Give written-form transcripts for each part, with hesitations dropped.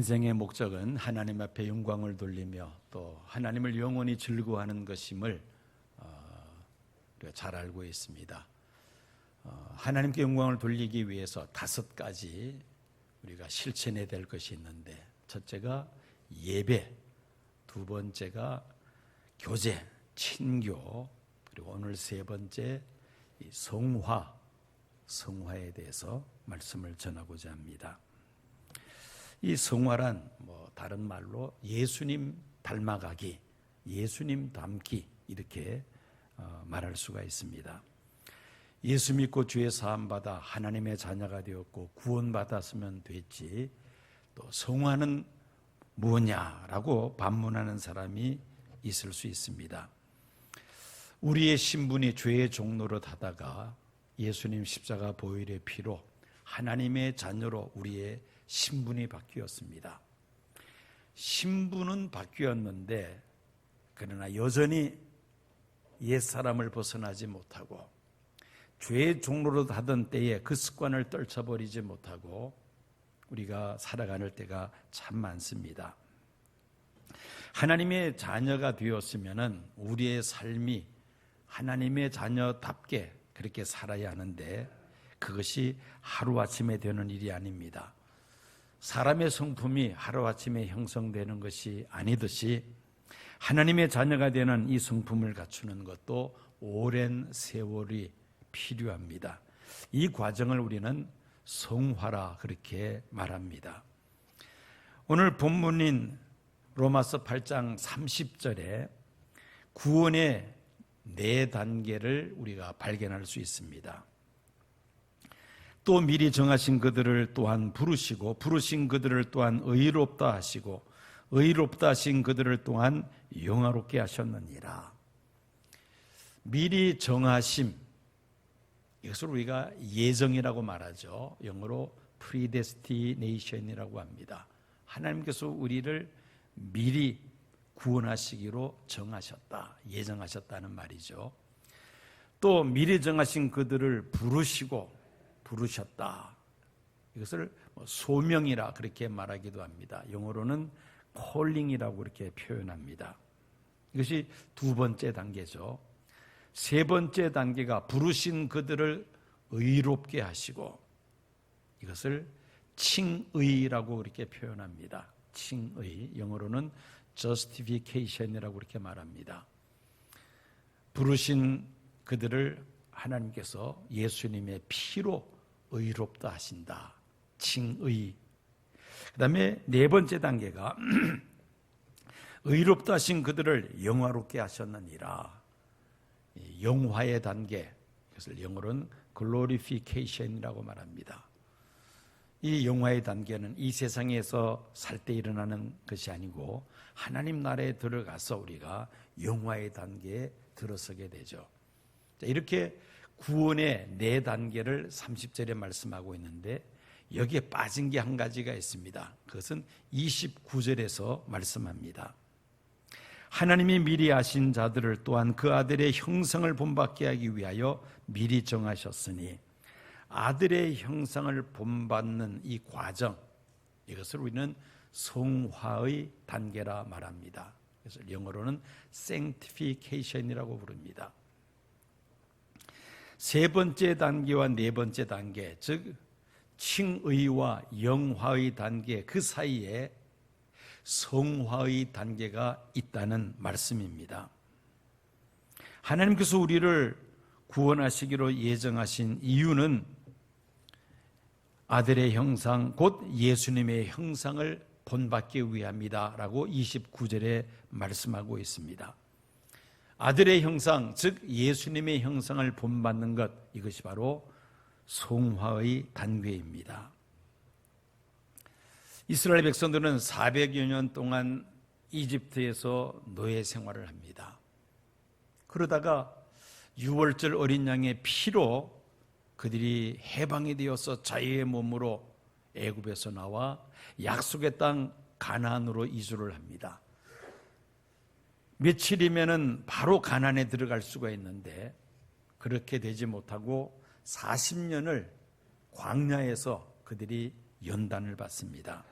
인생의 목적은 하나님 앞에 영광을 돌리며 또 하나님을 영원히 즐거워하는 것임을 우리가 잘 알고 있습니다. 하나님께 영광을 돌리기 위해서 5가지 우리가 실천해야 될 것이 있는데, 첫째가 예배, 두 번째가 교제, 친교, 그리고 오늘 세 번째 성화에 대해서 말씀을 전하고자 합니다. 이 성화란 다른 말로 예수님 닮아가기, 예수님 닮기, 이렇게 말할 수가 있습니다. 예수 믿고 주의 사함받아 하나님의 자녀가 되었고 구원받았으면 됐지, 또 성화는 뭐냐라고 반문하는 사람이 있을 수 있습니다. 우리의 신분이 죄의 종로로 하다가 예수님 십자가 보혈의 피로 하나님의 자녀로 우리의 신분이 바뀌었습니다. 신분은 바뀌었는데 그러나 여전히 옛사람을 벗어나지 못하고 죄의 종로로 하던 때에 그 습관을 떨쳐버리지 못하고 우리가 살아가는 때가 참 많습니다. 하나님의 자녀가 되었으면 우리의 삶이 하나님의 자녀답게 그렇게 살아야 하는데 그것이 하루아침에 되는 일이 아닙니다. 사람의 성품이 하루아침에 형성되는 것이 아니듯이 하나님의 자녀가 되는 이 성품을 갖추는 것도 오랜 세월이 필요합니다. 이 과정을 우리는 성화라 그렇게 말합니다. 오늘 본문인 로마서 8장 30절에 구원의 4단계를 우리가 발견할 수 있습니다. 또 미리 정하신 그들을 또한 부르시고 부르신 그들을 또한 의롭다 하시고 의롭다 하신 그들을 또한 영화롭게 하셨느니라. 미리 정하심, 이것을 우리가 예정이라고 말하죠. 영어로 predestination이라고 합니다. 하나님께서 우리를 미리 구원하시기로 정하셨다, 예정하셨다는 말이죠. 또 미리 정하신 그들을 부르셨다. 이것을 소명이라 그렇게 말하기도 합니다. 영어로는 calling이라고 이렇게 표현합니다. 이것이 2번째 단계죠. 3번째 단계가 부르신 그들을 의롭게 하시고, 이것을 칭의라고 이렇게 표현합니다. 칭의, 영어로는 justification이라고 이렇게 말합니다. 부르신 그들을 하나님께서 예수님의 피로 의롭다 하신다. 칭의. 그 다음에 4번째 단계가 의롭다 하신 그들을 영화롭게 하셨느니라. 영화의 단계, 그것을 영어로는 glorification이라고 말합니다. 이 영화의 단계는 이 세상에서 살 때 일어나는 것이 아니고 하나님 나라에 들어가서 우리가 영화의 단계에 들어서게 되죠. 이렇게 구원의 4단계를 30절에 말씀하고 있는데 여기에 빠진 게 한 가지가 있습니다. 그것은 29절에서 말씀합니다. 하나님이 미리 아신 자들을 또한 그 아들의 형상을 본받게 하기 위하여 미리 정하셨으니, 아들의 형상을 본받는 이 과정, 이것을 우리는 성화의 단계라 말합니다. 그래서 영어로는 sanctification이라고 부릅니다. 3번째 단계와 4번째 단계, 즉 칭의와 영화의 단계, 그 사이에 성화의 단계가 있다는 말씀입니다. 하나님께서 우리를 구원하시기로 예정하신 이유는 아들의 형상, 곧 예수님의 형상을 본받기 위함이다 라고 29절에 말씀하고 있습니다. 아들의 형상, 즉 예수님의 형상을 본받는 것, 이것이 바로 성화의 단계입니다. 이스라엘 백성들은 400여 년 동안 이집트에서 노예 생활을 합니다. 그러다가 6월절 어린 양의 피로 그들이 해방이 되어서 자유의 몸으로 애굽에서 나와 약속의 땅 가나안으로 이주를 합니다. 며칠이면은 바로 가나안에 들어갈 수가 있는데 그렇게 되지 못하고 40년을 광야에서 그들이 연단을 받습니다.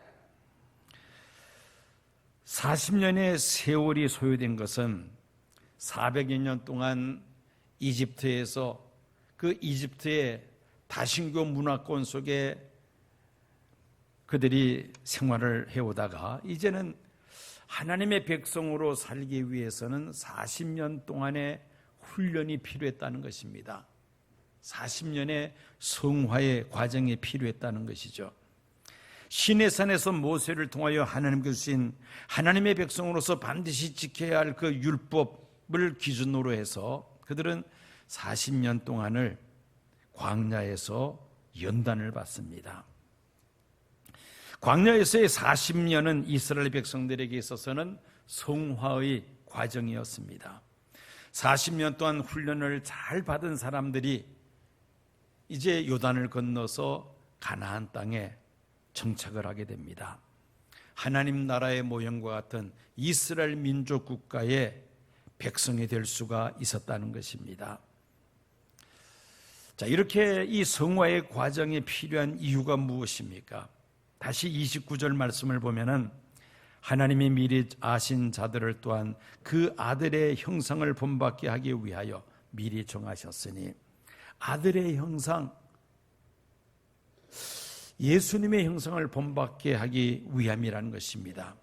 40년의 세월이 소요된 것은 400여 년 동안 이집트에서 그 이집트의 다신교 문화권 속에 그들이 생활을 해오다가 이제는 하나님의 백성으로 살기 위해서는 40년 동안의 훈련이 필요했다는 것입니다. 40년의 성화의 과정이 필요했다는 것이죠. 시내산에서 모세를 통하여 하나님께서 주신 하나님의 백성으로서 반드시 지켜야 할 그 율법을 기준으로 해서 그들은 40년 동안을 광야에서 연단을 받습니다. 광야에서의 40년은 이스라엘 백성들에게 있어서는 성화의 과정이었습니다. 40년 동안 훈련을 잘 받은 사람들이 이제 요단을 건너서 가나안 땅에 정착을 하게 됩니다. 하나님 나라의 모형과 같은 이스라엘 민족 국가의 백성이 될 수가 있었다는 것입니다. 자, 이렇게 이 성화의 과정이 필요한 이유가 무엇입니까? 다시 29절 말씀을 보면은 하나님이 미리 아신 자들을 또한 그 아들의 형상을 본받게 하기 위하여 미리 정하셨으니, 아들의 형상, 예수님의 형상을 본받게 하기 위함이라는 것입니다.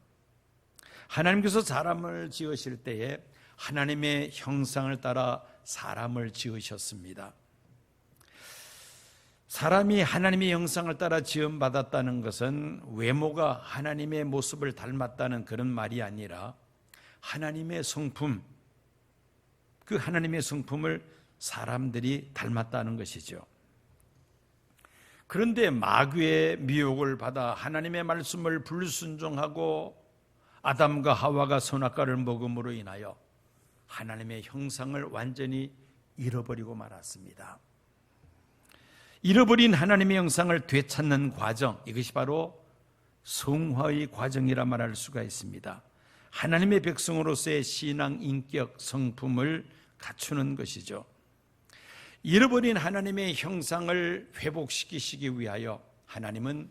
하나님께서 사람을 지으실 때에 하나님의 형상을 따라 사람을 지으셨습니다. 사람이 하나님의 형상을 따라 지음받았다는 것은 외모가 하나님의 모습을 닮았다는 그런 말이 아니라 하나님의 성품, 그 하나님의 성품을 사람들이 닮았다는 것이죠. 그런데 마귀의 미혹을 받아 하나님의 말씀을 불순종하고 아담과 하와가 선악과를 먹음으로 인하여 하나님의 형상을 완전히 잃어버리고 말았습니다. 잃어버린 하나님의 형상을 되찾는 과정, 이것이 바로 성화의 과정이라 말할 수가 있습니다. 하나님의 백성으로서의 신앙, 인격, 성품을 갖추는 것이죠. 잃어버린 하나님의 형상을 회복시키시기 위하여 하나님은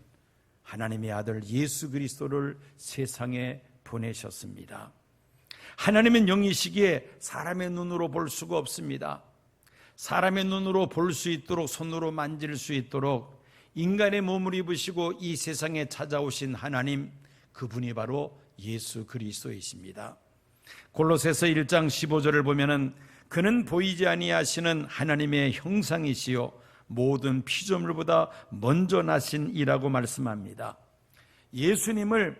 하나님의 아들 예수 그리스도를 세상에 보내셨습니다. 하나님은 영이시기에 사람의 눈으로 볼 수가 없습니다. 사람의 눈으로 볼 수 있도록, 손으로 만질 수 있도록 인간의 몸을 입으시고 이 세상에 찾아오신 하나님, 그분이 바로 예수 그리스도이십니다. 골로새서 1장 15절을 보면은 그는 보이지 아니하시는 하나님의 형상이시요 모든 피조물보다 먼저 나신 이라고 말씀합니다. 예수님을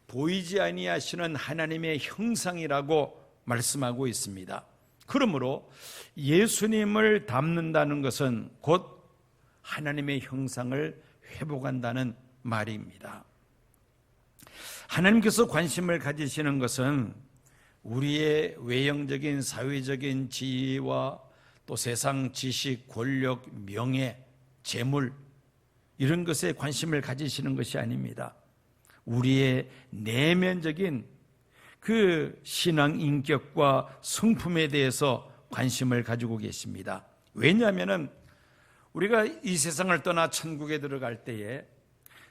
보이지 아니하시는 하나님의 형상이라고 말씀하고 있습니다. 그러므로 예수님을 닮는다는 것은 곧 하나님의 형상을 회복한다는 말입니다. 하나님께서 관심을 가지시는 것은 우리의 외형적인 사회적인 지위와 또 세상 지식, 권력, 명예, 재물, 이런 것에 관심을 가지시는 것이 아닙니다. 우리의 내면적인 그 신앙 인격과 성품에 대해서 관심을 가지고 계십니다. 왜냐하면 우리가 이 세상을 떠나 천국에 들어갈 때에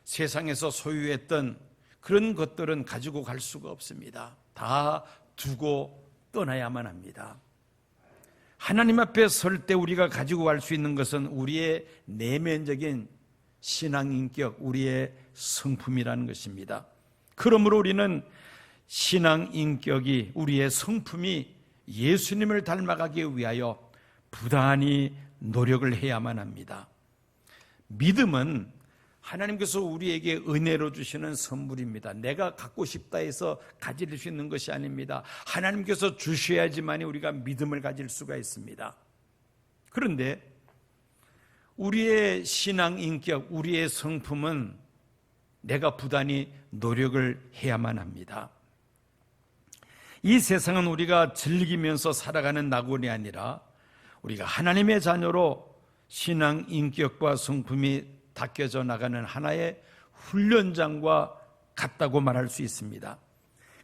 세상에서 소유했던 그런 것들은 가지고 갈 수가 없습니다. 다 두고 떠나야만 합니다. 하나님 앞에 설 때 우리가 가지고 갈 수 있는 것은 우리의 내면적인 신앙 인격, 우리의 성품이라는 것입니다. 그러므로 우리는 신앙 인격이, 우리의 성품이 예수님을 닮아가기 위하여 부단히 노력을 해야만 합니다. 믿음은 하나님께서 우리에게 은혜로 주시는 선물입니다. 내가 갖고 싶다 해서 가질 수 있는 것이 아닙니다. 하나님께서 주셔야지만 우리가 믿음을 가질 수가 있습니다. 그런데 우리의 신앙 인격, 우리의 성품은 내가 부단히 노력을 해야만 합니다. 이 세상은 우리가 즐기면서 살아가는 낙원이 아니라 우리가 하나님의 자녀로 신앙 인격과 성품이 닦여져 나가는 하나의 훈련장과 같다고 말할 수 있습니다.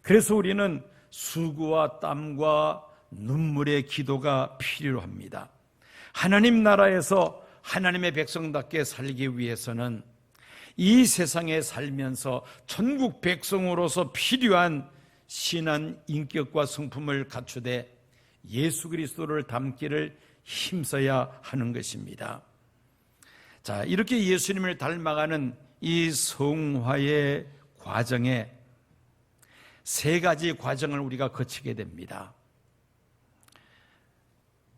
그래서 우리는 수고와 땀과 눈물의 기도가 필요합니다. 하나님 나라에서 하나님의 백성답게 살기 위해서는 이 세상에 살면서 천국 백성으로서 필요한 신한 인격과 성품을 갖추되 예수 그리스도를 닮기를 힘써야 하는 것입니다. 자, 이렇게 예수님을 닮아가는 이 성화의 과정에 세 가지 과정을 우리가 거치게 됩니다.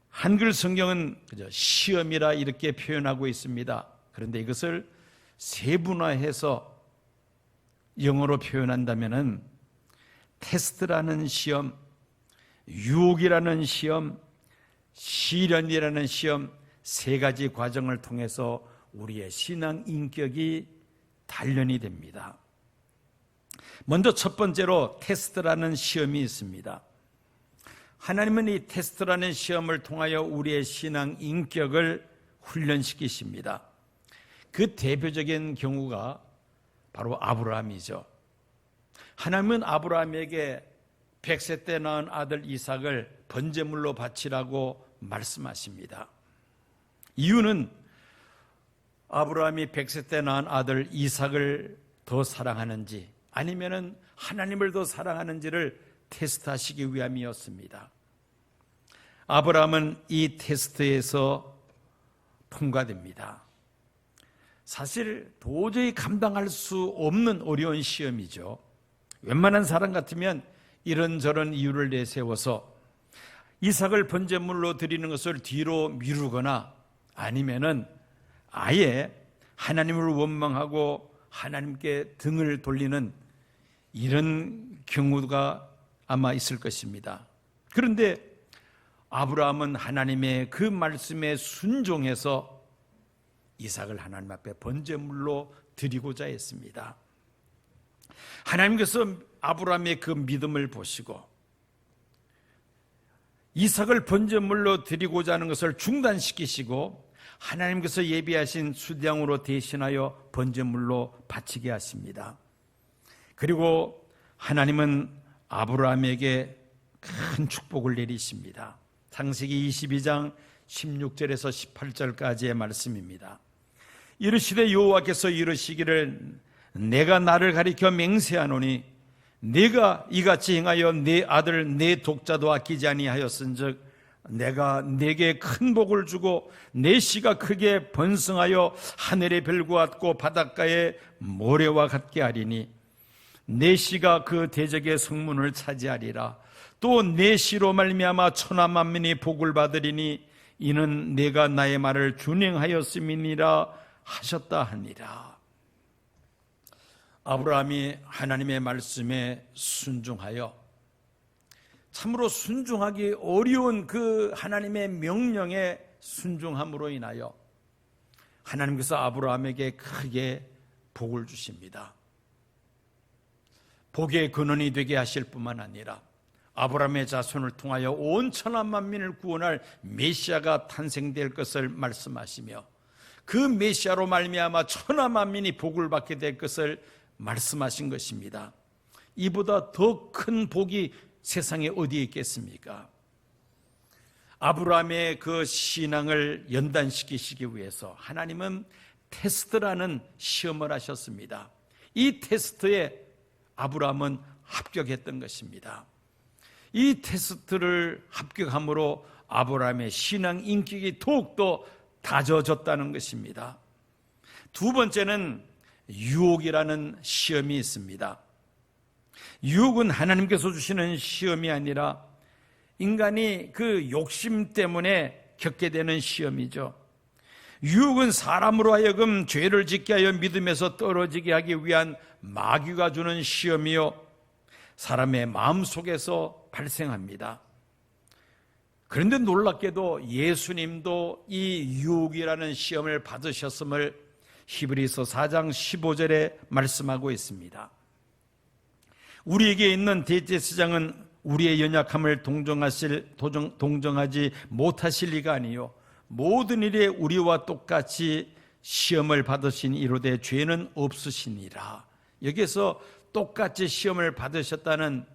한글 성경은 시험이라 이렇게 표현하고 있습니다. 그런데 이것을 세분화해서 영어로 표현한다면은 테스트라는 시험, 유혹이라는 시험, 시련이라는 시험, 세 가지 과정을 통해서 우리의 신앙 인격이 단련이 됩니다. 먼저 첫 번째로 테스트라는 시험이 있습니다. 하나님은 이 테스트라는 시험을 통하여 우리의 신앙 인격을 훈련시키십니다. 그 대표적인 경우가 바로 아브라함이죠. 하나님은 아브라함에게 100세 때 낳은 아들 이삭을 번제물로 바치라고 말씀하십니다. 이유는 아브라함이 100세 때 낳은 아들 이삭을 더 사랑하는지 아니면은 하나님을 더 사랑하는지를 테스트하시기 위함이었습니다. 아브라함은 이 테스트에서 통과됩니다. 사실 도저히 감당할 수 없는 어려운 시험이죠. 웬만한 사람 같으면 이런저런 이유를 내세워서 이삭을 번제물로 드리는 것을 뒤로 미루거나 아니면은 아예 하나님을 원망하고 하나님께 등을 돌리는 이런 경우가 아마 있을 것입니다. 그런데 아브라함은 하나님의 그 말씀에 순종해서 이삭을 하나님 앞에 번제물로 드리고자 했습니다. 하나님께서 아브라함의 그 믿음을 보시고 이삭을 번제물로 드리고자 하는 것을 중단시키시고 하나님께서 예비하신 수량으로 대신하여 번제물로 바치게 하십니다. 그리고 하나님은 아브라함에게 큰 축복을 내리십니다. 창세기 22장 16절에서 18절까지의 말씀입니다. 이르시되 여호와께서 이르시기를 내가 나를 가리켜 맹세하노니 네가 이같이 행하여 네 아들 네 독자도 아끼지 아니하였은즉 내가 네게 큰 복을 주고 네 씨가 크게 번성하여 하늘의 별과 같고 바닷가의 모래와 같게 하리니 네 씨가 그 대적의 성문을 차지하리라. 또 네 씨로 말미암아 천하 만민이 복을 받으리니 이는 내가 나의 말을 준행하였음이니라 하셨다 하니라. 아브라함이 하나님의 말씀에 순종하여 참으로 순종하기 어려운 그 하나님의 명령에 순종함으로 인하여 하나님께서 아브라함에게 크게 복을 주십니다. 복의 근원이 되게 하실 뿐만 아니라 아브라함의 자손을 통하여 온 천하 만민을 구원할 메시아가 탄생될 것을 말씀하시며 그 메시아로 말미암아 천하 만민이 복을 받게 될 것을 말씀하신 것입니다. 이보다 더 큰 복이 세상에 어디에 있겠습니까? 아브라함의 그 신앙을 연단시키시기 위해서 하나님은 테스트라는 시험을 하셨습니다. 이 테스트에 아브라함은 합격했던 것입니다. 이 테스트를 합격함으로 아브라함의 신앙 인격이 더욱더 다져졌다는 것입니다. 두 번째는 유혹이라는 시험이 있습니다. 유혹은 하나님께서 주시는 시험이 아니라 인간이 그 욕심 때문에 겪게 되는 시험이죠. 유혹은 사람으로 하여금 죄를 짓게 하여 믿음에서 떨어지게 하기 위한 마귀가 주는 시험이요 사람의 마음속에서 발생합니다. 그런데 놀랍게도 예수님도 이 유혹이라는 시험을 받으셨음을 히브리서 4장 15절에 말씀하고 있습니다. 우리에게 있는 대제사장은 우리의 연약함을 동정하지 못하실 리가 아니요 모든 일에 우리와 똑같이 시험을 받으신 이로되 죄는 없으시니라. 여기서 똑같이 시험을 받으셨다는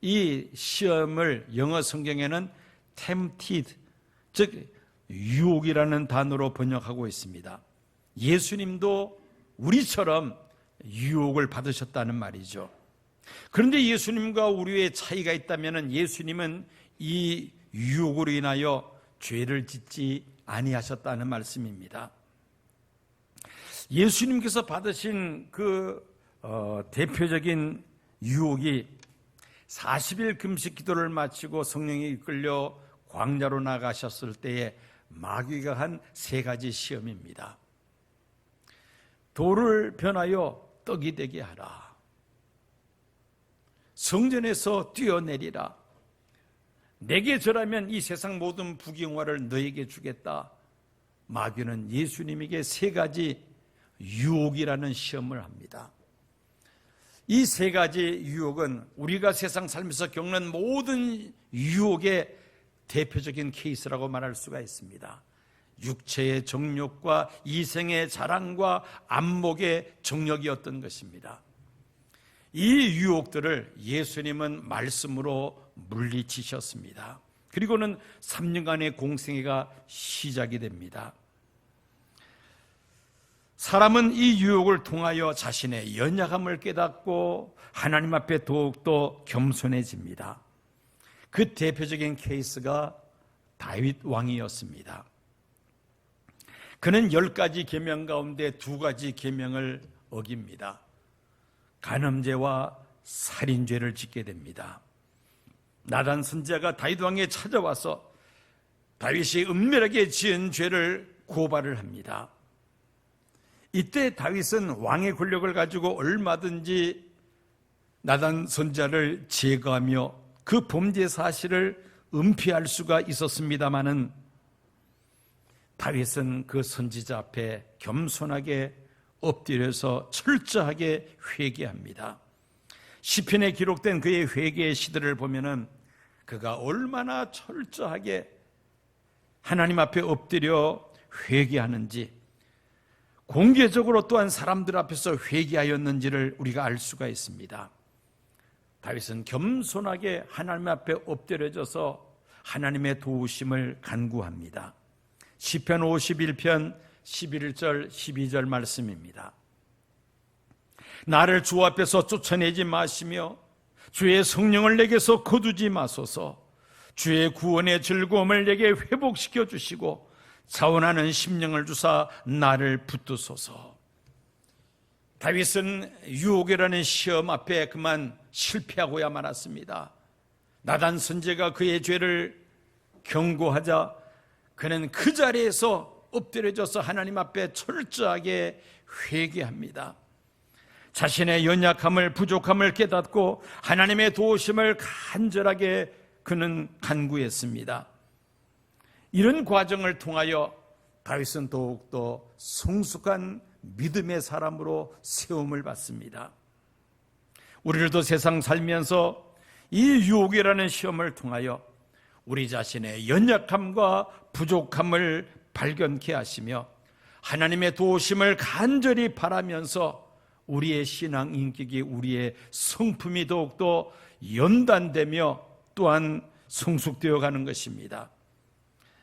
이 시험을 영어 성경에는 tempted, 즉 유혹이라는 단어로 번역하고 있습니다. 예수님도 우리처럼 유혹을 받으셨다는 말이죠. 그런데 예수님과 우리의 차이가 있다면 예수님은 이 유혹으로 인하여 죄를 짓지 아니하셨다는 말씀입니다. 예수님께서 받으신 그 대표적인 유혹이 40일 금식 기도를 마치고 성령에 이끌려 광야로 나가셨을 때에 마귀가 한 3가지 시험입니다. 돌을 변하여 떡이 되게 하라. 성전에서 뛰어내리라. 내게 절하면 이 세상 모든 부귀영화를 너에게 주겠다. 마귀는 예수님에게 3가지 유혹이라는 시험을 합니다. 이 3가지 유혹은 우리가 세상 살면서 겪는 모든 유혹의 대표적인 케이스라고 말할 수가 있습니다. 육체의 정욕과 이생의 자랑과 안목의 정욕이었던 것입니다. 이 유혹들을 예수님은 말씀으로 물리치셨습니다. 그리고는 3년간의 공생애가 시작이 됩니다. 사람은 이 유혹을 통하여 자신의 연약함을 깨닫고 하나님 앞에 더욱더 겸손해집니다. 그 대표적인 케이스가 다윗 왕이었습니다. 그는 10가지 계명 가운데 2가지 계명을 어깁니다. 간음죄와 살인죄를 짓게 됩니다. 나단 선지자가 다윗 왕에 찾아와서 다윗이 은밀하게 지은 죄를 고발을 합니다. 이때 다윗은 왕의 권력을 가지고 얼마든지 나단 선지자를 제거하며 그 범죄 사실을 은폐할 수가 있었습니다마는 다윗은 그 선지자 앞에 겸손하게 엎드려서 철저하게 회개합니다. 시편에 기록된 그의 회개의 시들을 보면은 그가 얼마나 철저하게 하나님 앞에 엎드려 회개하는지, 공개적으로 또한 사람들 앞에서 회개하였는지를 우리가 알 수가 있습니다. 다윗은 겸손하게 하나님 앞에 엎드려져서 하나님의 도우심을 간구합니다. 시편 51편 11절 12절 말씀입니다. 나를 주 앞에서 쫓아내지 마시며 주의 성령을 내게서 거두지 마소서. 주의 구원의 즐거움을 내게 회복시켜 주시고 자원하는 심령을 주사 나를 붙드소서. 다윗은 유혹이라는 시험 앞에 그만 실패하고야 말았습니다. 나단 선지자가 그의 죄를 경고하자 그는 그 자리에서 엎드려져서 하나님 앞에 철저하게 회개합니다. 자신의 연약함을, 부족함을 깨닫고 하나님의 도우심을 간절하게 그는 간구했습니다. 이런 과정을 통하여 다윗은 더욱더 성숙한 믿음의 사람으로 세움을 받습니다. 우리들도 세상 살면서 이 유혹이라는 시험을 통하여 우리 자신의 연약함과 부족함을 발견케 하시며 하나님의 도우심을 간절히 바라면서 우리의 신앙 인격이, 우리의 성품이 더욱더 연단되며 또한 성숙되어 가는 것입니다.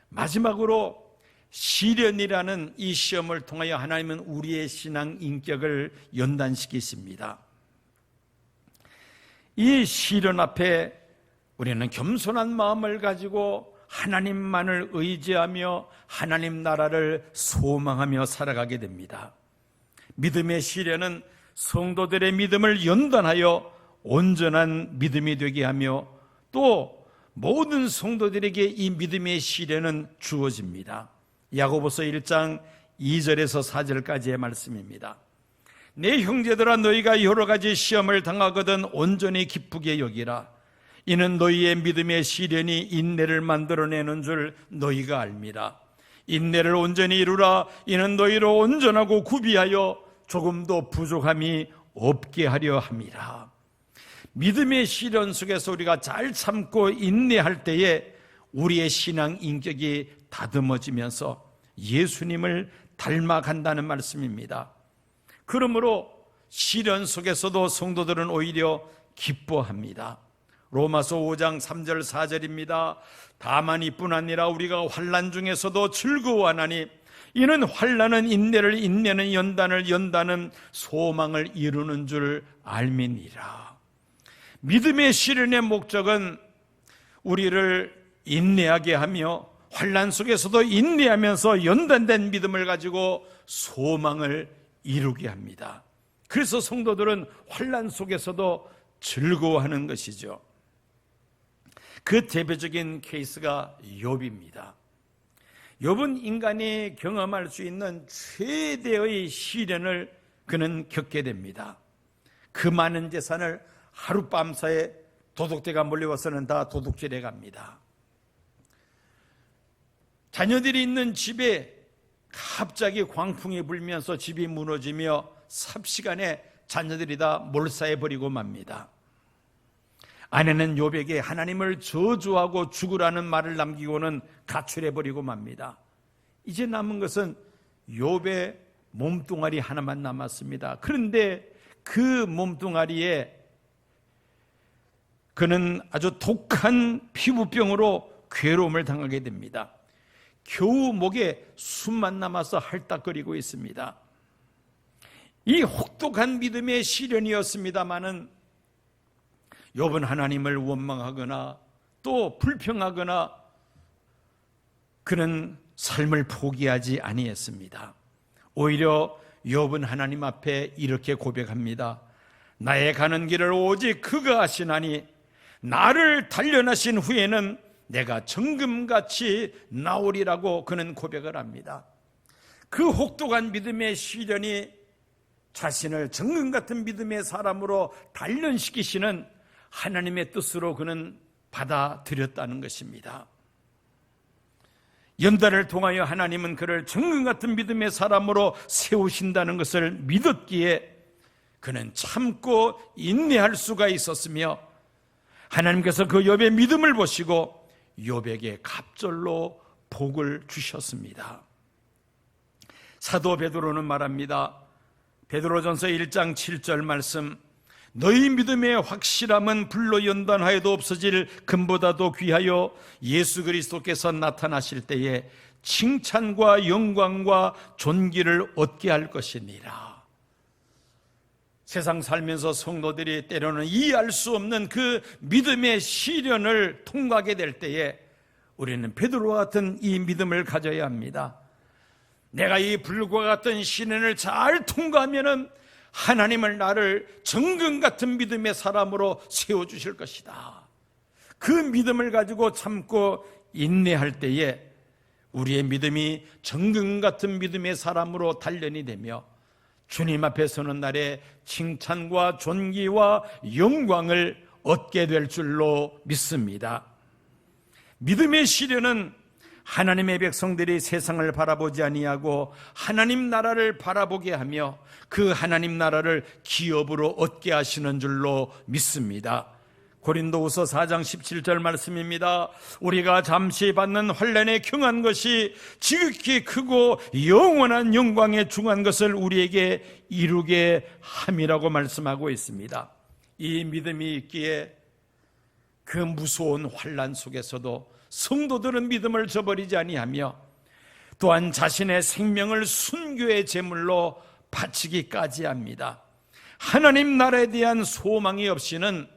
마지막으로 시련이라는 이 시험을 통하여 하나님은 우리의 신앙 인격을 연단시키십니다. 이 시련 앞에 우리는 겸손한 마음을 가지고 하나님만을 의지하며 하나님 나라를 소망하며 살아가게 됩니다. 믿음의 시련은 성도들의 믿음을 연단하여 온전한 믿음이 되게 하며 또 모든 성도들에게 이 믿음의 시련은 주어집니다. 야고보서 1장 2절에서 4절까지의 말씀입니다. 내 형제들아, 너희가 여러 가지 시험을 당하거든 온전히 기쁘게 여기라. 이는 너희의 믿음의 시련이 인내를 만들어내는 줄 너희가 알미라. 인내를 온전히 이루라. 이는 너희로 온전하고 구비하여 조금도 부족함이 없게 하려 함이라. 믿음의 시련 속에서 우리가 잘 참고 인내할 때에 우리의 신앙 인격이 다듬어지면서 예수님을 닮아간다는 말씀입니다. 그러므로 시련 속에서도 성도들은 오히려 기뻐합니다. 로마서 5장 3절 4절입니다. 다만 이뿐 아니라 우리가 환난 중에서도 즐거워하나니 이는 환난은 인내를, 인내는 연단을, 연단은 소망을 이루는 줄 알미니라. 믿음의 시련의 목적은 우리를 인내하게 하며 환난 속에서도 인내하면서 연단된 믿음을 가지고 소망을 이루게 합니다. 그래서 성도들은 환난 속에서도 즐거워하는 것이죠. 그 대표적인 케이스가 욥입니다. 욥은 인간이 경험할 수 있는 최대의 시련을 그는 겪게 됩니다. 그 많은 재산을 하룻밤 사이에 도둑대가 몰려와서는 다 도둑질해 갑니다. 자녀들이 있는 집에 갑자기 광풍이 불면서 집이 무너지며 삽시간에 자녀들이 다 몰사해버리고 맙니다. 아내는 욥에게 하나님을 저주하고 죽으라는 말을 남기고는 가출해버리고 맙니다. 이제 남은 것은 욥의 몸뚱아리 하나만 남았습니다. 그런데 그 몸뚱아리에 그는 아주 독한 피부병으로 괴로움을 당하게 됩니다. 겨우 목에 숨만 남아서 할딱거리고 있습니다. 이 혹독한 믿음의 시련이었습니다마는 욥은 하나님을 원망하거나 또 불평하거나 그는 삶을 포기하지 아니했습니다. 오히려 욥은 하나님 앞에 이렇게 고백합니다. 나의 가는 길을 오직 그가 아시나니 나를 단련하신 후에는 내가 정금같이 나오리라고 그는 고백을 합니다. 그 혹독한 믿음의 시련이 자신을 정금 같은 믿음의 사람으로 단련시키시는 하나님의 뜻으로 그는 받아들였다는 것입니다. 연단을 통하여 하나님은 그를 정금 같은 믿음의 사람으로 세우신다는 것을 믿었기에 그는 참고 인내할 수가 있었으며 하나님께서 그 욥의 믿음을 보시고 욥에게 갑절로 복을 주셨습니다. 사도 베드로는 말합니다. 베드로전서 1장 7절 말씀, 너희 믿음의 확실함은 불로 연단하여도 없어질 금보다도 귀하여 예수 그리스도께서 나타나실 때에 칭찬과 영광과 존귀를 얻게 할 것이니라. 세상 살면서 성도들이 때로는 이해할 수 없는 그 믿음의 시련을 통과하게 될 때에 우리는 베드로와 같은 이 믿음을 가져야 합니다. 내가 이 불과 같은 시련을 잘 통과하면은 하나님을 나를 정금 같은 믿음의 사람으로 세워주실 것이다. 그 믿음을 가지고 참고 인내할 때에 우리의 믿음이 정금 같은 믿음의 사람으로 단련이 되며 주님 앞에 서는 날에 칭찬과 존귀와 영광을 얻게 될 줄로 믿습니다. 믿음의 시련은 하나님의 백성들이 세상을 바라보지 아니하고 하나님 나라를 바라보게 하며 그 하나님 나라를 기업으로 얻게 하시는 줄로 믿습니다. 고린도후서 4장 17절 말씀입니다. 우리가 잠시 받는 환난에 경한 것이 지극히 크고 영원한 영광에 중한 것을 우리에게 이루게 함이라고 말씀하고 있습니다. 이 믿음이 있기에 그 무서운 환난 속에서도 성도들은 믿음을 저버리지 아니하며 또한 자신의 생명을 순교의 제물로 바치기까지 합니다. 하나님 나라에 대한 소망이 없이는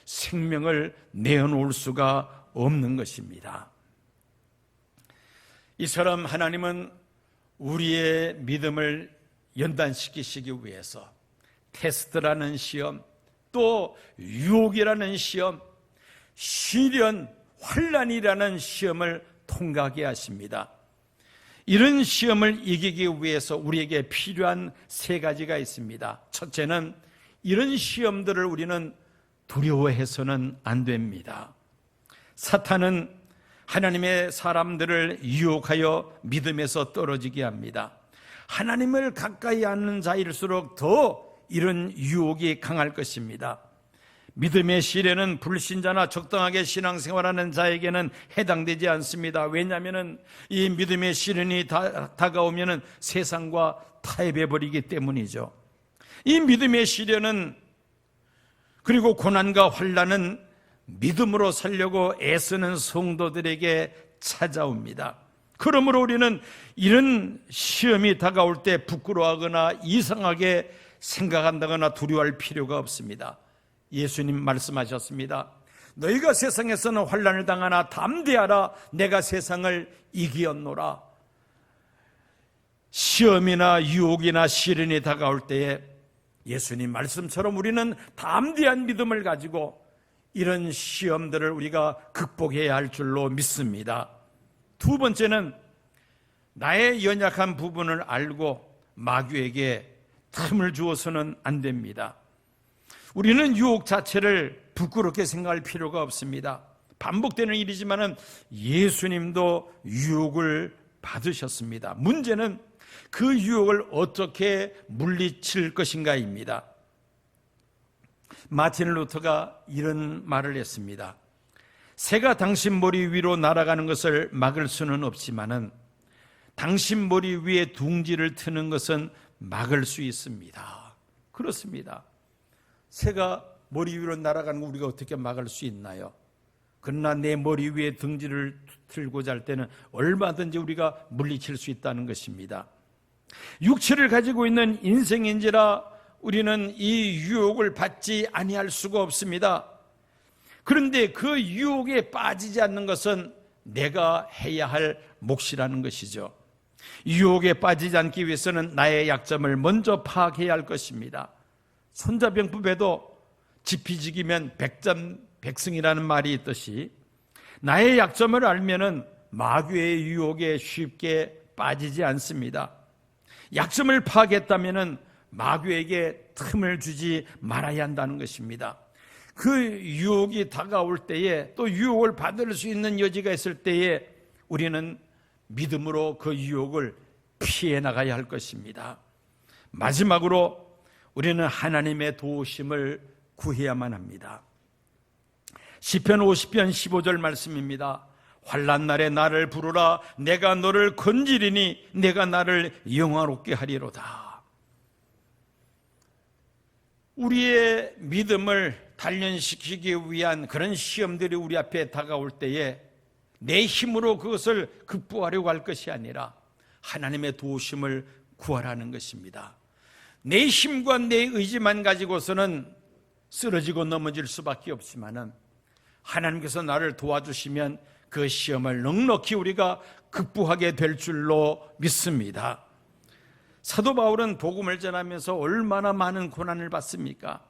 생명을 내어놓을 수가 없는 것입니다. 이처럼 하나님은 우리의 믿음을 연단시키시기 위해서 테스트라는 시험, 또 유혹이라는 시험, 시련, 환난이라는 시험을 통과하게 하십니다. 이런 시험을 이기기 위해서 우리에게 필요한 세 가지가 있습니다. 첫째는 이런 시험들을 우리는 두려워해서는 안 됩니다. 사탄은 하나님의 사람들을 유혹하여 믿음에서 떨어지게 합니다. 하나님을 가까이 하는 자일수록 더 이런 유혹이 강할 것입니다. 믿음의 시련은 불신자나 적당하게 신앙생활하는 자에게는 해당되지 않습니다. 왜냐하면 이 믿음의 시련이 다가오면 세상과 타협해버리기 때문이죠. 이 믿음의 시련은 그리고 고난과 환난은 믿음으로 살려고 애쓰는 성도들에게 찾아옵니다. 그러므로 우리는 이런 시험이 다가올 때 부끄러워하거나 이상하게 생각한다거나 두려워할 필요가 없습니다. 예수님 말씀하셨습니다. 너희가 세상에서는 환난을 당하나 담대하라, 내가 세상을 이기었노라. 시험이나 유혹이나 시련이 다가올 때에 예수님 말씀처럼 우리는 담대한 믿음을 가지고 이런 시험들을 우리가 극복해야 할 줄로 믿습니다. 두 번째는 나의 연약한 부분을 알고 마귀에게 틈을 주어서는 안 됩니다. 우리는 유혹 자체를 부끄럽게 생각할 필요가 없습니다. 반복되는 일이지만 예수님도 유혹을 받으셨습니다. 문제는 그 유혹을 어떻게 물리칠 것인가입니다. 마틴 루터가 이런 말을 했습니다. 새가 당신 머리 위로 날아가는 것을 막을 수는 없지만은 당신 머리 위에 둥지를 트는 것은 막을 수 있습니다. 그렇습니다. 새가 머리 위로 날아가는 거 우리가 어떻게 막을 수 있나요? 그러나 내 머리 위에 둥지를 틀고자 할 때는 얼마든지 우리가 물리칠 수 있다는 것입니다. 육체를 가지고 있는 인생인지라 우리는 이 유혹을 받지 아니할 수가 없습니다. 그런데 그 유혹에 빠지지 않는 것은 내가 해야 할 몫이라는 것이죠. 유혹에 빠지지 않기 위해서는 나의 약점을 먼저 파악해야 할 것입니다. 손자병법에도 지피지기면 백전백승이라는 말이 있듯이 나의 약점을 알면은 마귀의 유혹에 쉽게 빠지지 않습니다. 약점을 파악했다면은 마귀에게 틈을 주지 말아야 한다는 것입니다. 그 유혹이 다가올 때에 또 유혹을 받을 수 있는 여지가 있을 때에 우리는 믿음으로 그 유혹을 피해 나가야 할 것입니다. 마지막으로 우리는 하나님의 도우심을 구해야만 합니다. 시편 50편 15절 말씀입니다. 환난 날에 나를 부르라, 내가 너를 건지리니 내가 나를 영화롭게 하리로다. 우리의 믿음을 단련시키기 위한 그런 시험들이 우리 앞에 다가올 때에 내 힘으로 그것을 극복하려고 할 것이 아니라 하나님의 도우심을 구하라는 것입니다. 내 힘과 내 의지만 가지고서는 쓰러지고 넘어질 수밖에 없지만은 하나님께서 나를 도와주시면 그 시험을 넉넉히 우리가 극복하게 될 줄로 믿습니다. 사도 바울은 복음을 전하면서 얼마나 많은 고난을 받습니까?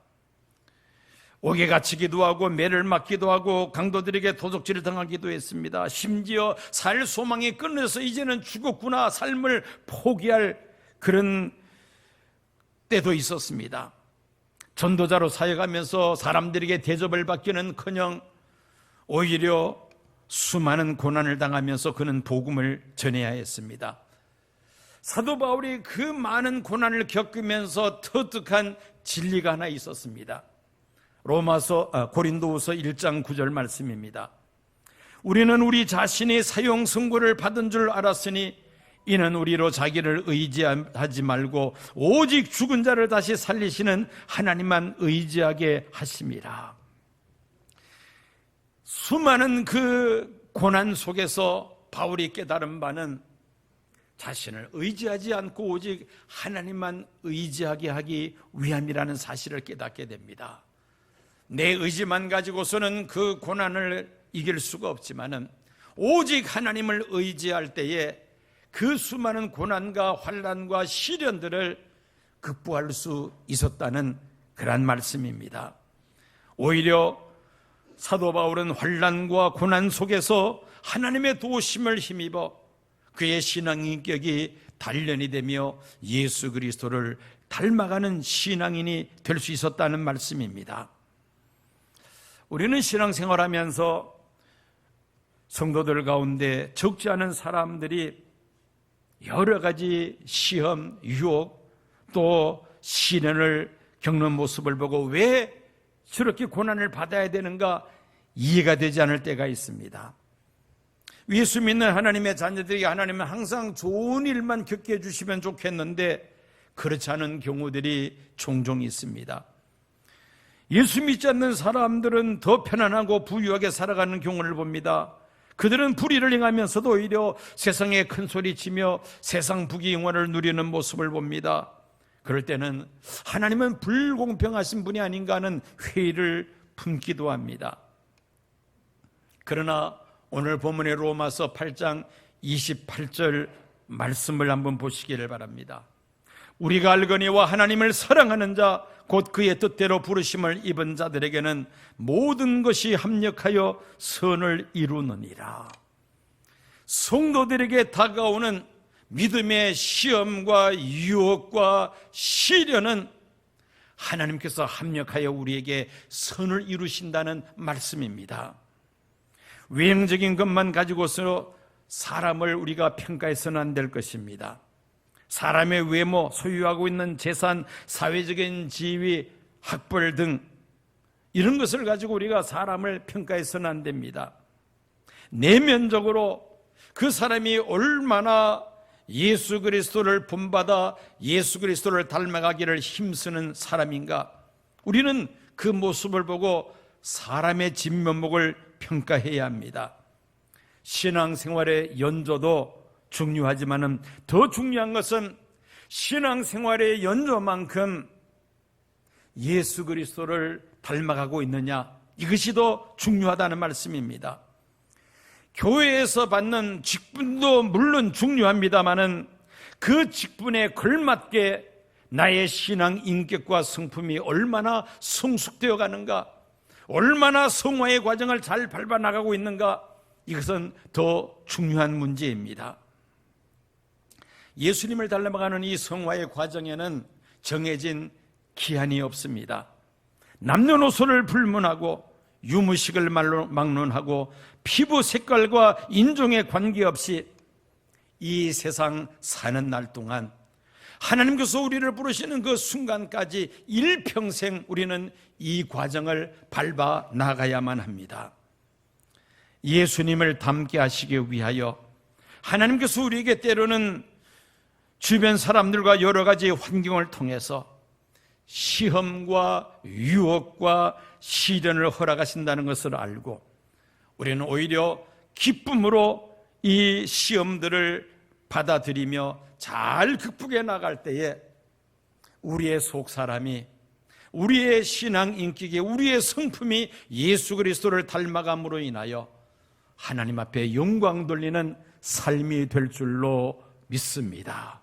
옥에 갇히기도 하고 매를 맞기도 하고 강도들에게 도적질을 당하기도 했습니다. 심지어 살 소망이 끊어서 이제는 죽었구나, 삶을 포기할 그런 때도 있었습니다. 전도자로 사역하면서 사람들에게 대접을 받기는커녕 오히려 수많은 고난을 당하면서 그는 복음을 전해야 했습니다. 사도 바울이 그 많은 고난을 겪으면서 터득한 진리가 하나 있었습니다. 고린도후서 1장 9절 말씀입니다. 우리는 우리 자신이 사형 선고를 받은 줄 알았으니 이는 우리로 자기를 의지하지 말고 오직 죽은 자를 다시 살리시는 하나님만 의지하게 하심이라. 수많은 그 고난 속에서 바울이 깨달은 바는 자신을 의지하지 않고 오직 하나님만 의지하게 하기 위함이라는 사실을 깨닫게 됩니다. 내 의지만 가지고서는 그 고난을 이길 수가 없지만은 오직 하나님을 의지할 때에 그 수많은 고난과 환난과 시련들을 극복할 수 있었다는 그런 말씀입니다. 오히려 사도 바울은 환난과 고난 속에서 하나님의 도우심을 힘입어 그의 신앙 인격이 단련이 되며 예수 그리스도를 닮아가는 신앙인이 될 수 있었다는 말씀입니다. 우리는 신앙생활하면서 성도들 가운데 적지 않은 사람들이 여러 가지 시험, 유혹, 또 시련을 겪는 모습을 보고 왜 저렇게 고난을 받아야 되는가 이해가 되지 않을 때가 있습니다. 예수 믿는 하나님의 자녀들에게 하나님은 항상 좋은 일만 겪게 해주시면 좋겠는데 그렇지 않은 경우들이 종종 있습니다. 예수 믿지 않는 사람들은 더 편안하고 부유하게 살아가는 경우를 봅니다. 그들은 불의를 행하면서도 오히려 세상에 큰 소리치며 세상 부귀영화를 누리는 모습을 봅니다. 그럴 때는 하나님은 불공평하신 분이 아닌가 하는 회의를 품기도 합니다. 그러나 오늘 본문의 로마서 8장 28절 말씀을 한번 보시기를 바랍니다. 우리가 알거니와 하나님을 사랑하는 자 곧 그의 뜻대로 부르심을 입은 자들에게는 모든 것이 합력하여 선을 이루느니라. 성도들에게 다가오는 믿음의 시험과 유혹과 시련은 하나님께서 합력하여 우리에게 선을 이루신다는 말씀입니다. 외형적인 것만 가지고서 사람을 우리가 평가해서는 안 될 것입니다. 사람의 외모, 소유하고 있는 재산, 사회적인 지위, 학벌 등 이런 것을 가지고 우리가 사람을 평가해서는 안 됩니다. 내면적으로 그 사람이 얼마나 예수 그리스도를 본받아 예수 그리스도를 닮아가기를 힘쓰는 사람인가, 우리는 그 모습을 보고 사람의 진면목을 평가해야 합니다. 신앙생활의 연조도 중요하지만 더 중요한 것은 신앙생활의 연조만큼 예수 그리스도를 닮아가고 있느냐, 이것이 더 중요하다는 말씀입니다. 교회에서 받는 직분도 물론 중요합니다만 그 직분에 걸맞게 나의 신앙 인격과 성품이 얼마나 성숙되어 가는가, 얼마나 성화의 과정을 잘 밟아나가고 있는가, 이것은 더 중요한 문제입니다. 예수님을 닮아가는 이 성화의 과정에는 정해진 기한이 없습니다. 남녀노소를 불문하고 유무식을 막론하고 피부 색깔과 인종에 관계없이 이 세상 사는 날 동안 하나님께서 우리를 부르시는 그 순간까지 일평생 우리는 이 과정을 밟아 나가야만 합니다. 예수님을 닮게 하시기 위하여 하나님께서 우리에게 때로는 주변 사람들과 여러 가지 환경을 통해서 시험과 유혹과 시련을 허락하신다는 것을 알고 우리는 오히려 기쁨으로 이 시험들을 받아들이며 잘 극복해 나갈 때에 우리의 속사람이, 우리의 신앙 인격이, 우리의 성품이 예수 그리스도를 닮아감으로 인하여 하나님 앞에 영광 돌리는 삶이 될 줄로 믿습니다.